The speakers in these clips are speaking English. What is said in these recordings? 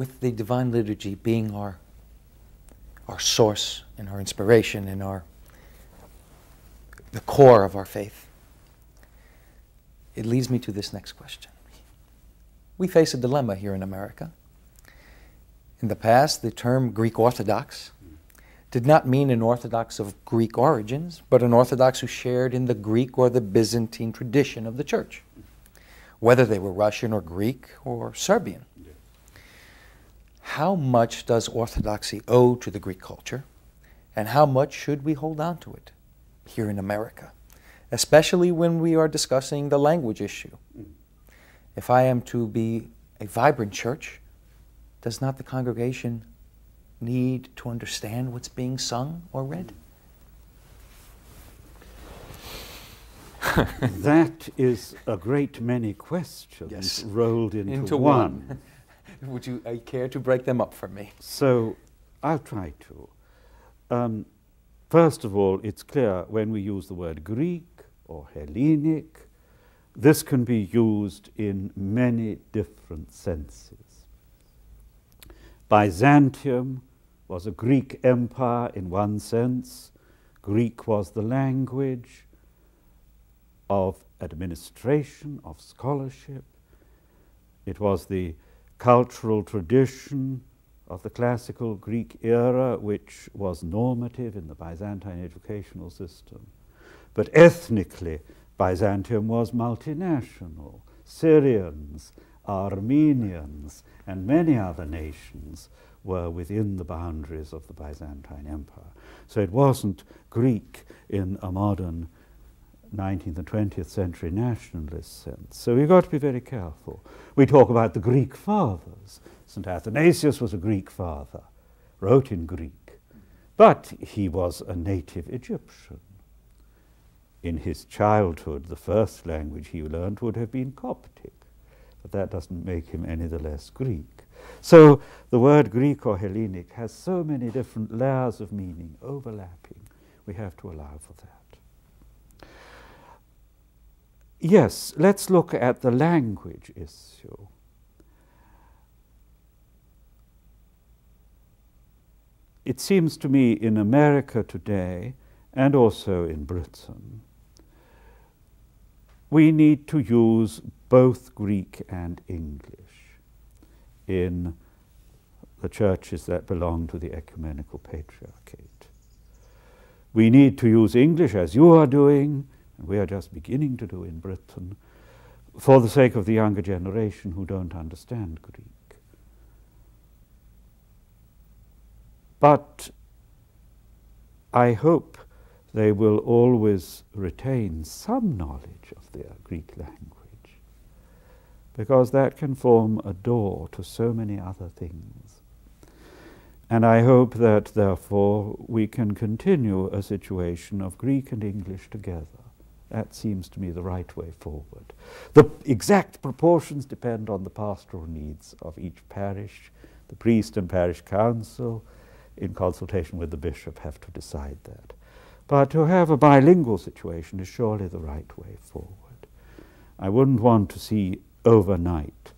with the Divine Liturgy being our source and our inspiration and the core of our faith, it leads me to this next question. We face a dilemma here in America. In the past, the term Greek Orthodox did not mean an Orthodox of Greek origins, but an Orthodox who shared in the Greek or the Byzantine tradition of the Church, whether they were Russian or Greek or Serbian. How much does Orthodoxy owe to the Greek culture, and how much should we hold on to it here in America, especially when we are discussing the language issue? If I am to be a vibrant church, does not the congregation need to understand what's being sung or read? That is a great many questions rolled into one. Would you care to break them up for me? So I'll try to. First of all, it's clear when we use the word Greek or Hellenic, this can be used in many different senses. Byzantium was a Greek empire in one sense. Greek was the language of administration, of scholarship. It was the cultural tradition of the classical Greek era, which was normative in the Byzantine educational system. But ethnically, Byzantium was multinational. Syrians, Armenians, and many other nations were within the boundaries of the Byzantine Empire. So it wasn't Greek in a modern 19th and 20th century nationalist sense. So we've got to be very careful. We talk about the Greek fathers. St. Athanasius was a Greek father, wrote in Greek, but he was a native Egyptian. In his childhood, the first language he learned would have been Coptic, but that doesn't make him any the less Greek. So the word Greek or Hellenic has so many different layers of meaning overlapping. We have to allow for that. Yes, let's look at the language issue. It seems to me in America today, and also in Britain, we need to use both Greek and English in the churches that belong to the ecumenical patriarchate. We need to use English, as you are doing, and we are just beginning to do in Britain, for the sake of the younger generation who don't understand Greek. But I hope they will always retain some knowledge of their Greek language, because that can form a door to so many other things. And I hope that, therefore, we can continue a situation of Greek and English together. That seems to me the right way forward. The exact proportions depend on the pastoral needs of each parish. The priest and parish council, in consultation with the bishop, have to decide that. But to have a bilingual situation is surely the right way forward. I wouldn't want to see overnight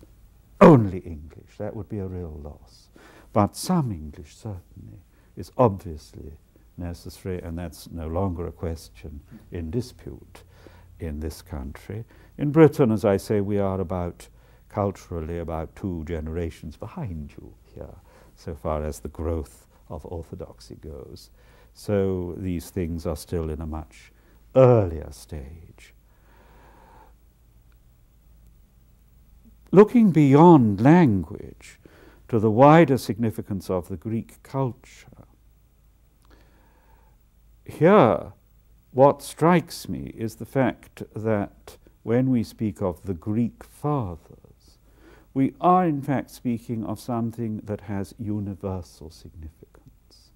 only English. That would be a real loss. But some English certainly is obviously necessary, and that's no longer a question in dispute in this country. In Britain, as I say, we are culturally about 2 generations behind you here, so far as the growth of orthodoxy goes. So these things are still in a much earlier stage. Looking beyond language to the wider significance of the Greek culture, here what strikes me is the fact that when we speak of the Greek fathers, we are in fact speaking of something that has universal significance.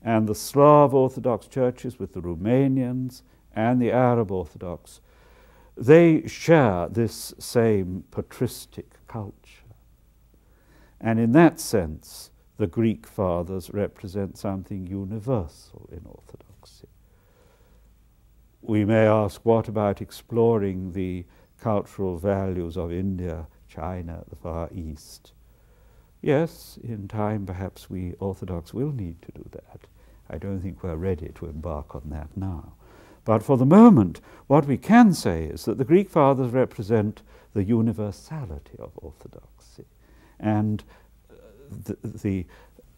And the Slav Orthodox churches with the Romanians and the Arab Orthodox, they share this same patristic culture. And in that sense, the Greek fathers represent something universal in Orthodoxy. We may ask, what about exploring the cultural values of India, China, the Far East? Yes, in time perhaps we Orthodox will need to do that. I don't think we're ready to embark on that now. But for the moment, what we can say is that the Greek Fathers represent the universality of Orthodoxy. And the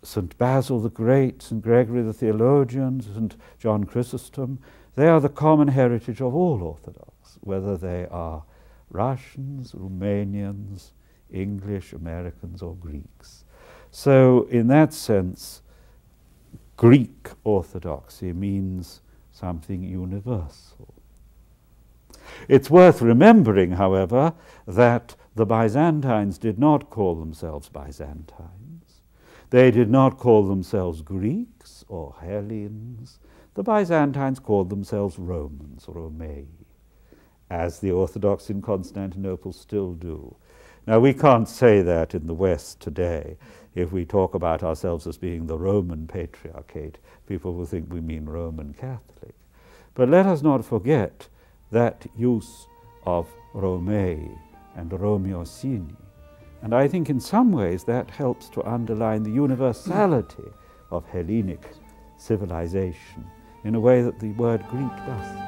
St. Basil the Great, St. Gregory the Theologian, St. John Chrysostom, they are the common heritage of all Orthodox, whether they are Russians, Romanians, English, Americans, or Greeks. So in that sense, Greek Orthodoxy means something universal. It's worth remembering, however, that the Byzantines did not call themselves Byzantines. They did not call themselves Greeks or Hellenes. The Byzantines called themselves Romans, Romei, as the Orthodox in Constantinople still do. Now, we can't say that in the West today. If we talk about ourselves as being the Roman Patriarchate, people will think we mean Roman Catholic. But let us not forget that use of Romei and Romeosini. And I think in some ways that helps to underline the universality of Hellenic civilization in a way that the word Greek does.